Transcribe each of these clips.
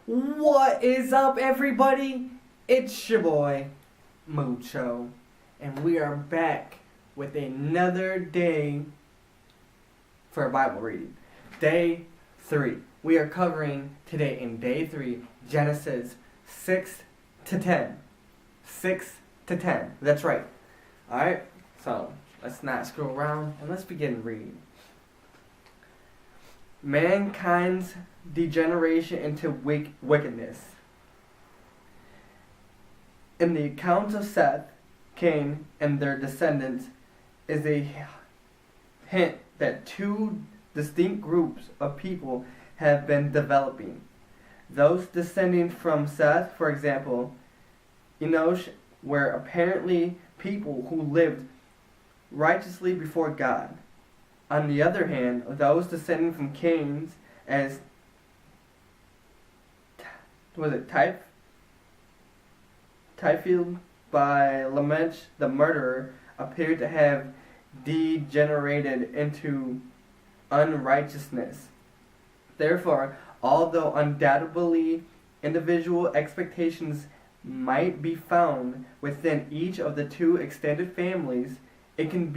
What is up, everybody? It's your boy, Mucho, and we are back with another day for a Bible reading. Day 3. We are covering today in Day 3, Genesis 6 to 10. 6 to 10. That's right. Alright, so let's not scroll around and let's begin reading. Mankind's degeneration into wickedness. In the accounts of Seth, Cain, and their descendants is a hint that two distinct groups of people have been developing. Those descending from Seth, for example, Enosh, were apparently people who lived righteously before God. On the other hand, those descending from Cain's, as Typhoid by Lamech the murderer, appeared to have degenerated into unrighteousness. Therefore, although undoubtedly individual expectations might be found within each of the two extended families, it can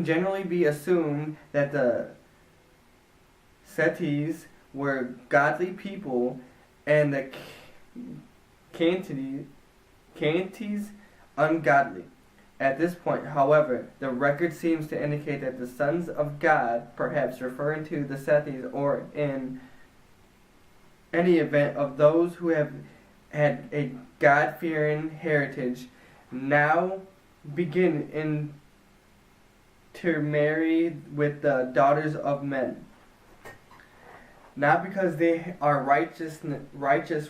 generally be assumed that the Seths were godly people and the Caintes ungodly. At this point, however, the record seems to indicate that the sons of God, perhaps referring to the Seths, or in any event of those who have had a God-fearing heritage, now begin intermarry with the daughters of men. Not because they are righteous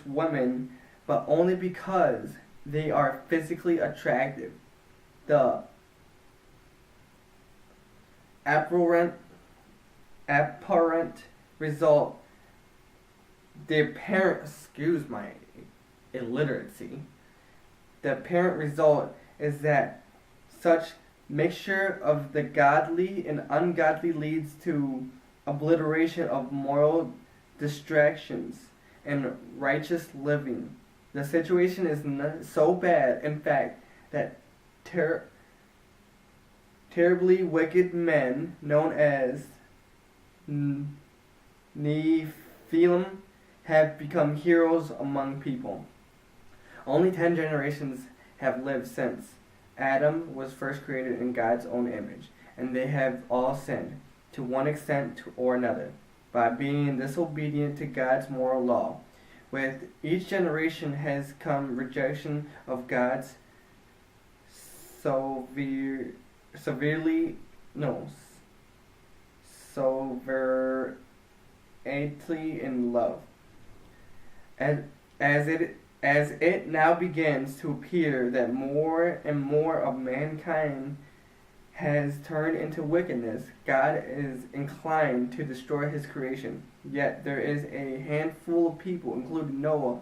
women, but only because they are physically attractive. The apparent result, the apparent is that such mixture of the godly and ungodly leads to obliteration of moral distractions and righteous living. The situation is so bad, in fact, that terribly wicked men known as Nephilim have become heroes among people. Only 10 generations have lived since Adam was first created in God's own image, and they have all sinned, to one extent or another, by being disobedient to God's moral law. With each generation has come rejection of God's sovereignty and love. As it now begins to appear that more and more of mankind has turned into wickedness, God is inclined to destroy his creation. Yet there is a handful of people, including Noah,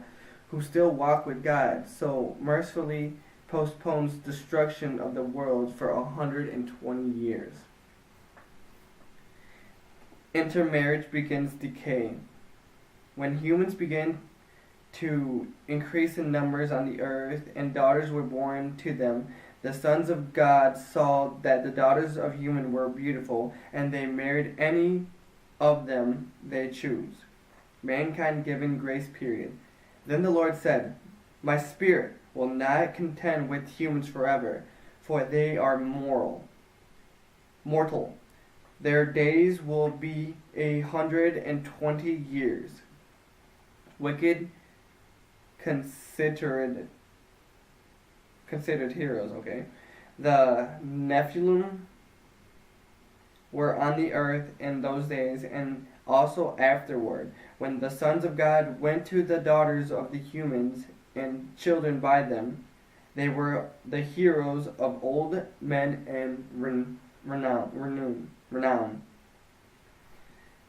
who still walk with God, so mercifully postpones destruction of the world for 120 years. Intermarriage begins decay. When humans began to increase in numbers on the earth and daughters were born to them, the sons of God saw that the daughters of human were beautiful, and they married any of them they choose. Mankind given grace period. Then the Lord said, "My spirit will not contend with humans forever, for they are mortal. Their days will be 120 years. Wicked considered heroes, okay? The Nephilim were on the earth in those days and also afterward, when the sons of God went to the daughters of the humans and children by them. They were the heroes of old men and renown.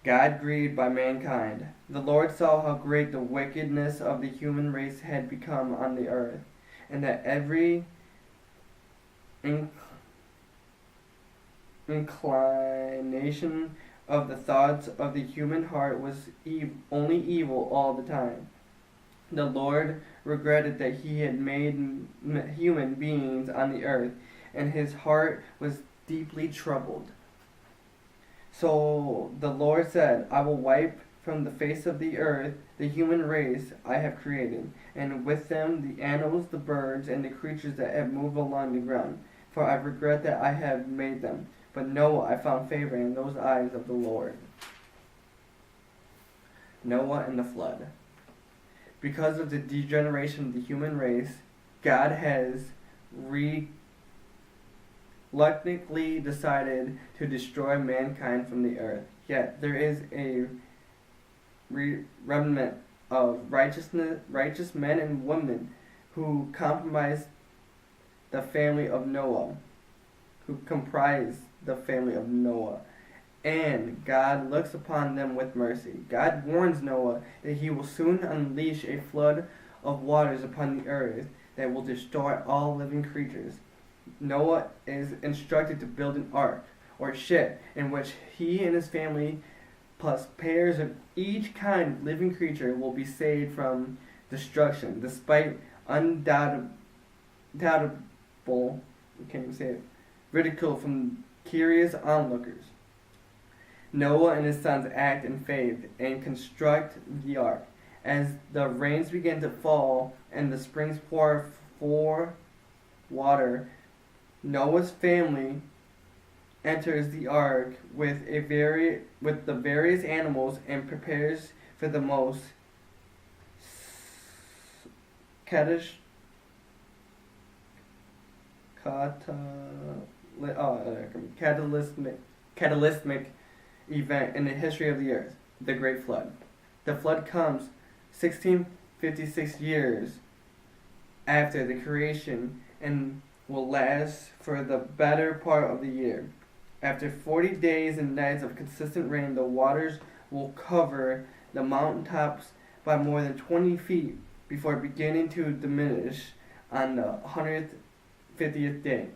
God grieved by mankind. The Lord saw how great the wickedness of the human race had become on the earth, and that every inclination of the thoughts of the human heart was only evil all the time. The Lord regretted that he had made human beings on the earth, and his heart was deeply troubled. So the Lord said, I will wipe from the face of the earth the human race I have created, and with them the animals, the birds, and the creatures that have moved along the ground, for I regret that I have made them. But Noah I found favor in those eyes of the Lord. Noah and the flood. Because of the degeneration of the human race, God has reluctantly decided to destroy mankind from the earth. Yet there is a remnant of righteous men and women who comprise the family of Noah, and God looks upon them with mercy. God warns Noah that he will soon unleash a flood of waters upon the earth that will destroy all living creatures. Noah is instructed to build an ark, or ship, in which he and his family, plus pairs of each kind of living creature, will be saved from destruction, despite undoubtable, ridicule from curious onlookers. Noah and his sons act in faith and construct the ark. As the rains begin to fall and the springs pour for water, Noah's family enters the ark with the various animals and prepares for the most catalytic event in the history of the earth, the Great Flood. The flood comes 1656 years after the creation and will last for the better part of the year. After 40 days and nights of consistent rain, the waters will cover the mountaintops by more than 20 feet before beginning to diminish on the 150th day.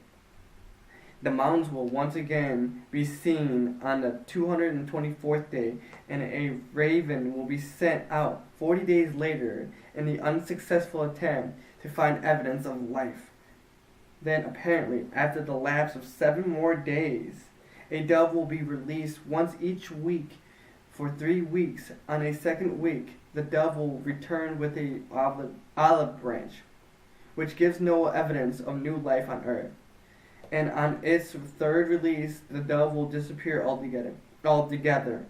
The mountains will once again be seen on the 224th day, and a raven will be sent out 40 days later in the unsuccessful attempt to find evidence of life. Then, apparently, after the lapse of 7 more days, a dove will be released once each week for 3 weeks. On a second week, the dove will return with a olive branch, which gives Noah evidence of new life on earth. And on its third release, the dove will disappear altogether.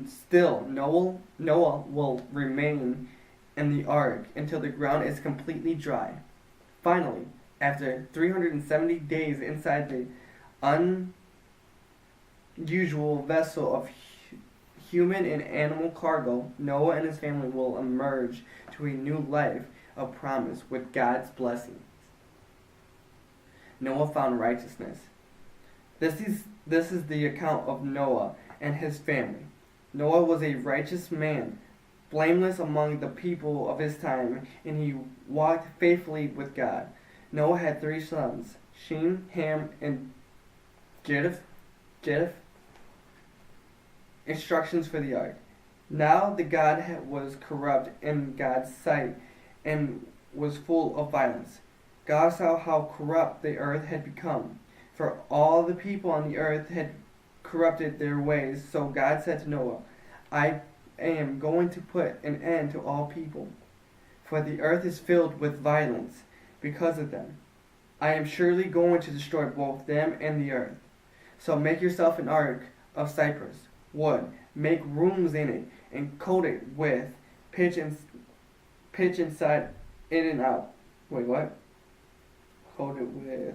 Still, Noah will remain in the ark until the ground is completely dry. Finally, after 370 days inside the unusual vessel of human and animal cargo, Noah and his family will emerge to a new life of promise with God's blessings. Noah found righteousness. This is the account of Noah and his family. Noah was a righteous man, blameless among the people of his time, and he walked faithfully with God. Noah had 3 sons, Shem, Ham, and Japheth. Instructions for the ark. Now the God was corrupt in God's sight and was full of violence. God saw how corrupt the earth had become, for all the people on the earth had corrupted their ways. So God said to Noah, I am going to put an end to all people, for the earth is filled with violence because of them. I am surely going to destroy both them and the earth. So make yourself an ark of cypress wood, make rooms in it, and coat it with pitch inside in and out. Wait, what? Coat it with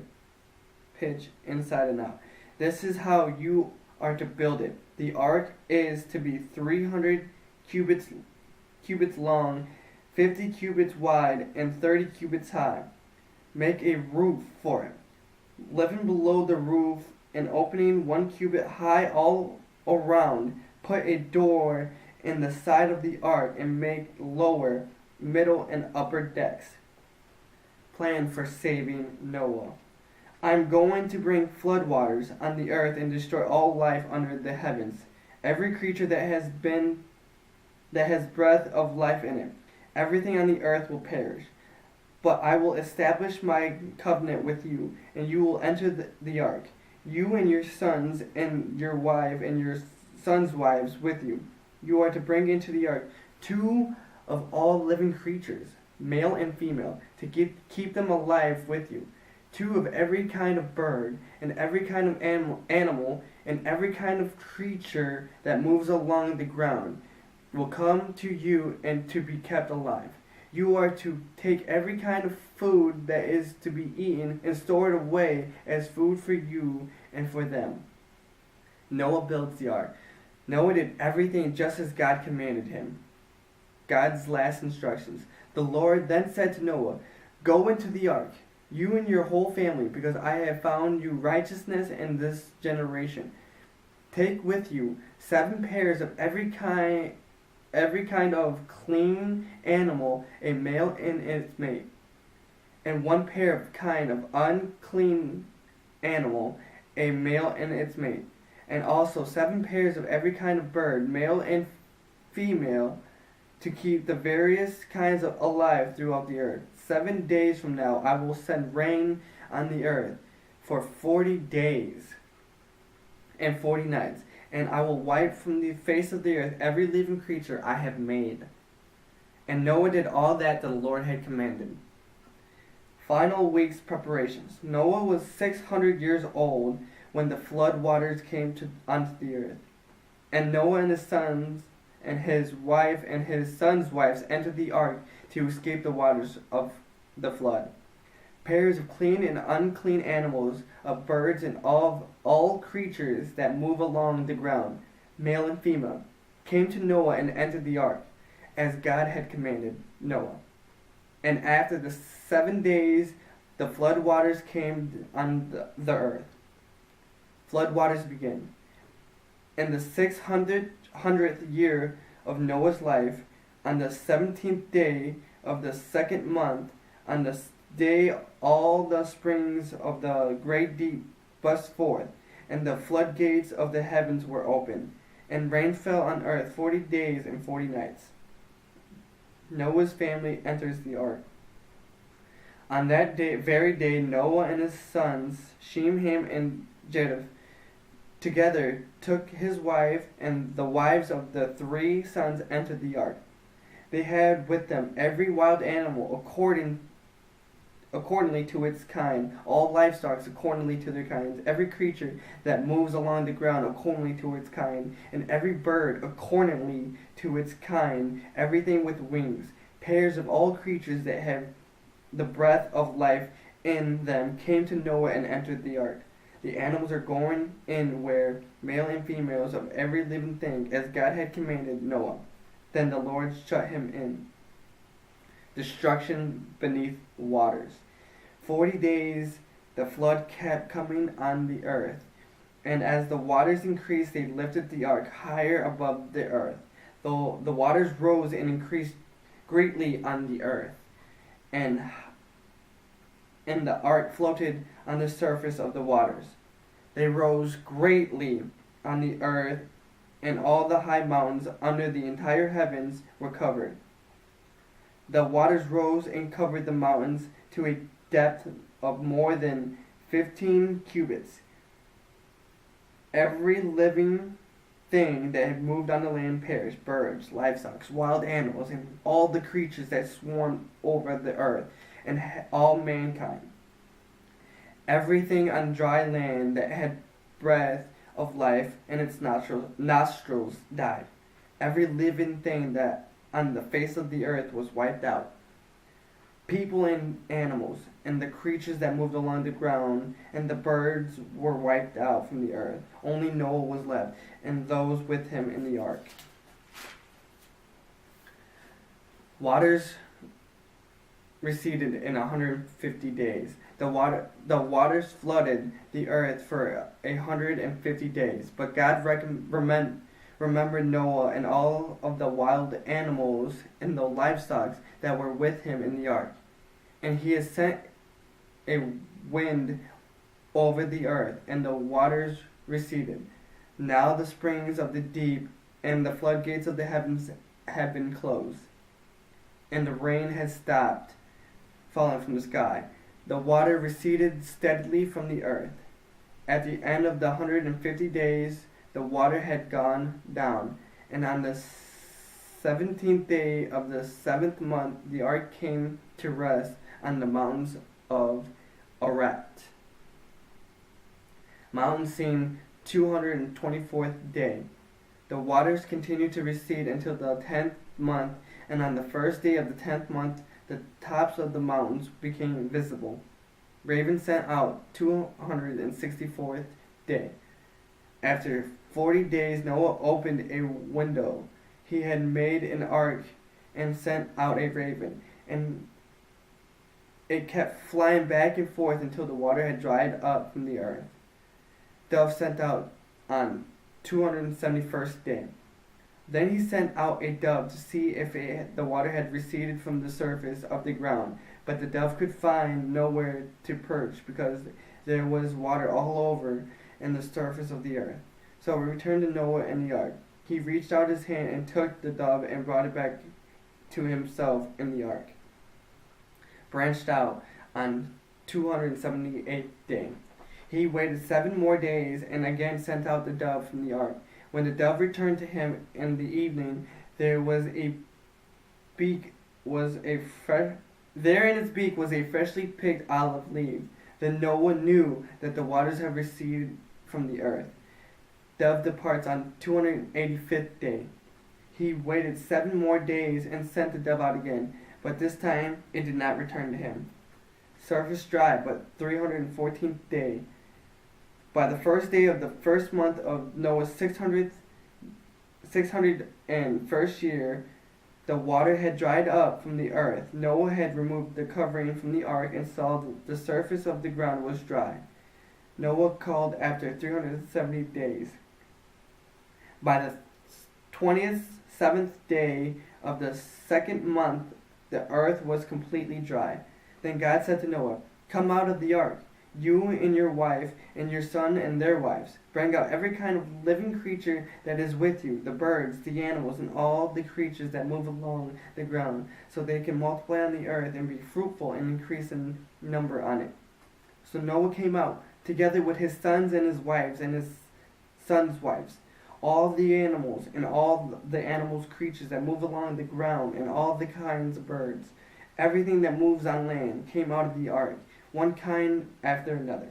pitch inside and out. This is how you are to build it. The ark is to be 300 cubits long, 50 cubits wide, and 30 cubits high. Make a roof for it. Living below the roof, an opening 1 cubit high all around. Put a door in the side of the ark and make lower, middle, and upper decks. Plan for saving Noah. I'm going to bring floodwaters on the earth and destroy all life under the heavens. Every creature that has breath of life in it. Everything on the earth will perish. But I will establish my covenant with you, and you will enter the ark, you and your sons and your wife and your sons' wives with you. You are to bring into the ark two of all living creatures, male and female, to keep them alive with you. Two of every kind of bird, and every kind of animal, and every kind of creature that moves along the ground will come to you and to be kept alive. You are to take every kind of food that is to be eaten and store it away as food for you and for them. Noah builds the ark. Noah did everything just as God commanded him. God's last instructions. The Lord then said to Noah, "Go into the ark, you and your whole family, because I have found you righteousness in this generation. Take with you 7 pairs of every kind of clean animal, a male and its mate, and 1 pair of kind of unclean animal, a male and its mate, and also 7 pairs of every kind of bird, male and female, to keep the various kinds of alive throughout the earth. 7 days from now I will send rain on the earth for 40 days and 40 nights, and I will wipe from the face of the earth every living creature I have made." And Noah did all that the Lord had commanded. Final week's preparations. Noah was 600 years old when the flood waters came onto the earth. And Noah and his sons and his wife and his sons' wives entered the ark to escape the waters of the flood. Pairs of clean and unclean animals, of birds and all creatures that move along the ground, male and female, came to Noah and entered the ark, as God had commanded Noah. And after the 7 days, the flood waters came on the earth. Flood waters begin. In the 600th year of Noah's life, on the 17th day of the 2nd month, on the day all the springs of the great deep burst forth, and the floodgates of the heavens were opened, and rain fell on earth 40 days and 40 nights. Noah's family enters the ark. On that very day, Noah and his sons, Shem, Ham, and Japheth, together took his wife, and the wives of the 3 sons entered the ark. They had with them every wild animal accordingly to its kind, all livestock accordingly to their kinds, every creature that moves along the ground accordingly to its kind, and every bird accordingly to its kind, everything with wings. Pairs of all creatures that have the breath of life in them came to Noah and entered the ark. The animals are going in where male and females of every living thing, as God had commanded Noah. Then the Lord shut him in. Destruction beneath waters. 40 days the flood kept coming on the earth, and as the waters increased, they lifted the ark higher above the earth. Though the waters rose and increased greatly on the earth, and the ark floated on the surface of the waters. They rose greatly on the earth, and all the high mountains under the entire heavens were covered. The waters rose and covered the mountains to a depth of more than 15 cubits. Every living thing that had moved on the land perished: birds, livestock, wild animals, and all the creatures that swarmed over the earth, and all mankind. Everything on dry land that had breath of life in its nostrils died. Every living thing that on the face of the earth was wiped out. People and animals, and the creatures that moved along the ground, and the birds were wiped out from the earth. Only Noah was left, and those with him in the ark. Waters receded in 150 days. The waters flooded the earth for 150 days. But God remembered Noah and all of the wild animals and the livestock that were with him in the ark. And he has sent a wind over the earth, and the waters receded. Now the springs of the deep and the floodgates of the heavens have been closed, and the rain has stopped falling from the sky. The water receded steadily from the earth. At the end of the 150 days, the water had gone down, and on the 17th day of the 7th month, the ark came to rest on the mountains of Ararat. Mountain scene 224th day. The waters continued to recede until the 10th month, and on the first day of the 10th month, the tops of the mountains became visible. Raven sent out 264th day. After 40 days, Noah opened a window. He had made an ark and sent out a raven, and it kept flying back and forth until the water had dried up from the earth. Dove sent out on 271st day. Then he sent out a dove to see if the water had receded from the surface of the ground, but the dove could find nowhere to perch because there was water all over in the surface of the earth. So he returned to Noah and the ark. He reached out his hand and took the dove and brought it back to himself in the ark. Branched out on 278th day. He waited 7 more days and again sent out the dove from the ark. When the dove returned to him in the evening, there in its beak was a freshly picked olive leaf. Then Noah knew that the waters had receded from the earth. Dove departs on 285th day. He waited 7 more days and sent the dove out again, but this time it did not return to him. Surface dry, but 314th day. By the first day of the first month of Noah's 601st year, the water had dried up from the earth. Noah had removed the covering from the ark and saw the surface of the ground was dry. Noah called after 370 days. By the 27th day of the second month, the earth was completely dry. Then God said to Noah, "Come out of the ark, you and your wife and your son and their wives. Bring out every kind of living creature that is with you, the birds, the animals, and all the creatures that move along the ground, so they can multiply on the earth and be fruitful and increase in number on it." So Noah came out, together with his sons and his wives and his sons' wives, all the animals and all the animals' creatures that move along the ground, and all the kinds of birds. Everything that moves on land came out of the ark, one kind after another.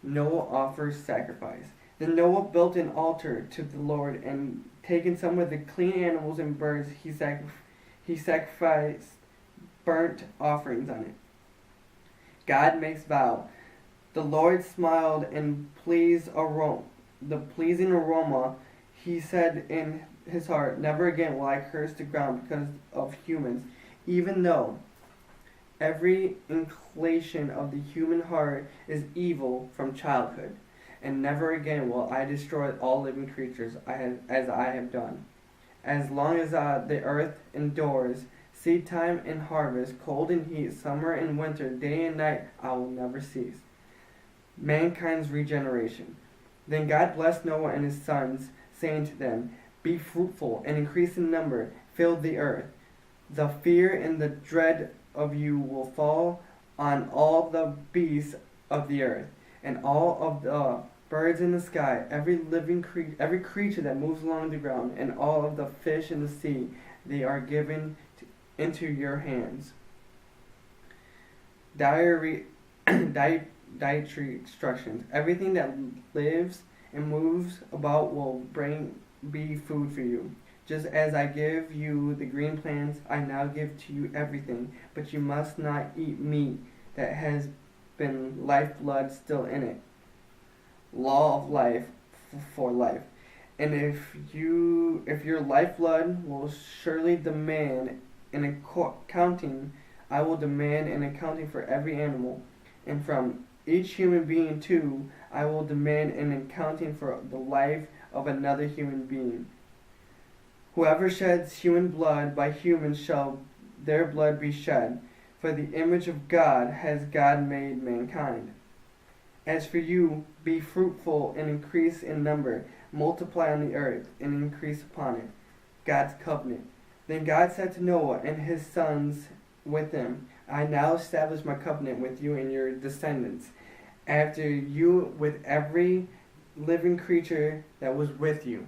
Noah offers sacrifice. Then Noah built an altar to the Lord, and taking some of the clean animals and birds, he sacrificed burnt offerings on it. God makes vow. The Lord smiled and the pleasing aroma. He said in his heart, "Never again will I curse the ground because of humans, even though every inclination of the human heart is evil from childhood. And never again will I destroy all living creatures as I have done. As long as the earth endures, seed time and harvest, cold and heat, summer and winter, day and night, I will never cease." Mankind's regeneration. Then God blessed Noah and his sons, saying to them, "Be fruitful and increase in number, fill the earth. The fear and the dread of you will fall on all the beasts of the earth, and all of the birds in the sky, every creature that moves along the ground, and all of the fish in the sea. They are given into your hands." Dietary instructions. Everything that lives and moves about will be food for you. Just as I give you the green plants, I now give to you everything, but you must not eat meat that has been lifeblood still in it. Law of life for life. And if your lifeblood will surely demand an accounting, I will demand an accounting for every animal, and from each human being too, I will demand an accounting for the life of another human being. Whoever sheds human blood, by humans shall their blood be shed, for the image of God has God made mankind. As for you, be fruitful and increase in number, multiply on the earth and increase upon it. God's covenant. Then God said to Noah and his sons with him, I now establish my covenant with you and your descendants after you with every living creature that was with you,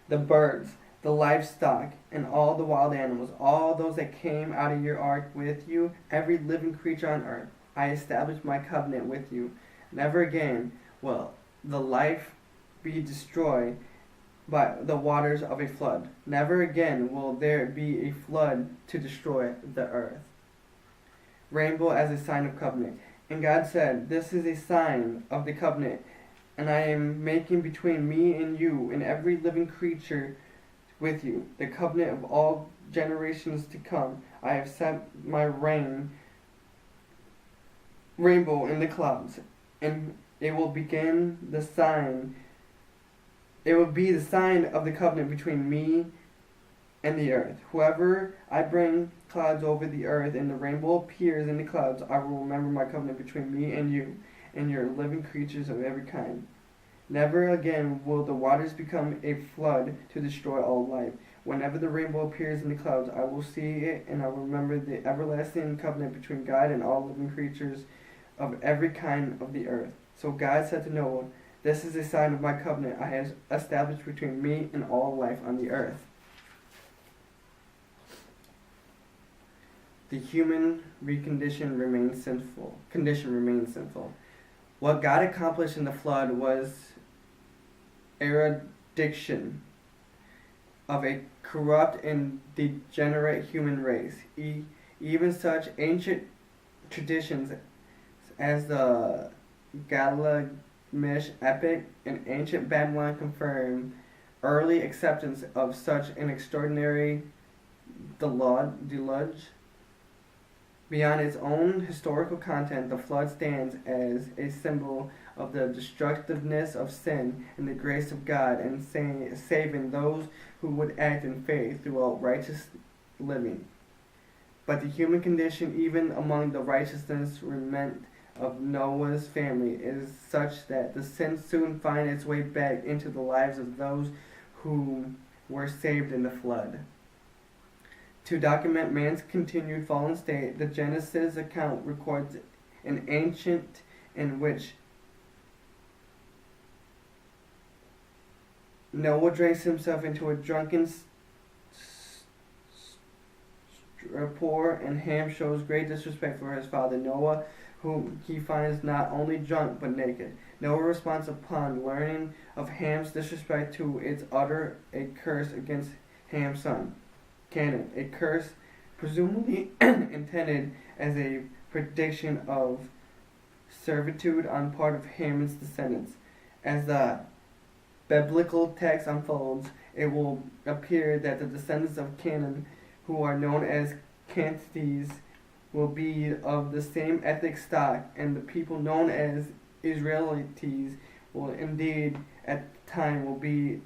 the birds, the livestock, and all the wild animals, all those that came out of your ark with you, every living creature on earth. I establish my covenant with you. Never again will the life be destroyed by the waters of a flood. Never again will there be a flood to destroy the earth. Rainbow as a sign of covenant. And God said, this is a sign of the covenant, and I am making between me and you and every living creature with you, the covenant of all generations to come. I have set my rainbow in the clouds, and it will be the sign of the covenant between me and the earth. Whoever I bring clouds over the earth and the rainbow appears in the clouds, I will remember my covenant between me and you and your living creatures of every kind. Never again will the waters become a flood to destroy all life. Whenever the rainbow appears in the clouds, I will see it, and I will remember the everlasting covenant between God and all living creatures of every kind of the earth. So God said to Noah, this is a sign of my covenant I have established between me and all life on the earth. The human condition remains sinful. What God accomplished in the flood was eradication of a corrupt and degenerate human race. Even such ancient traditions as the Gilgamesh epic and ancient Babylon confirm early acceptance of such an extraordinary deluge. Beyond its own historical content, the flood stands as a symbol of the destructiveness of sin and the grace of God in saving those who would act in faith throughout righteous living. But the human condition, even among the righteousness remnant of Noah's family, is such that the sin soon finds its way back into the lives of those who were saved in the flood. To document man's continued fallen state, the Genesis account records an ancient in which Noah drinks himself into a drunken stupor, and Ham shows great disrespect for his father Noah, whom he finds not only drunk but naked. Noah responds upon learning of Ham's disrespect to its utter a curse against Ham's son, Canaan, a curse presumably intended as a prediction of servitude on part of Ham's descendants. As the biblical text unfolds, it will appear that the descendants of Canaan, who are known as Canaanites, will be of the same ethnic stock, and the people known as Israelites will indeed at the time will be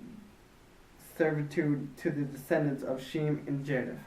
servitude to the descendants of Shem and Japheth.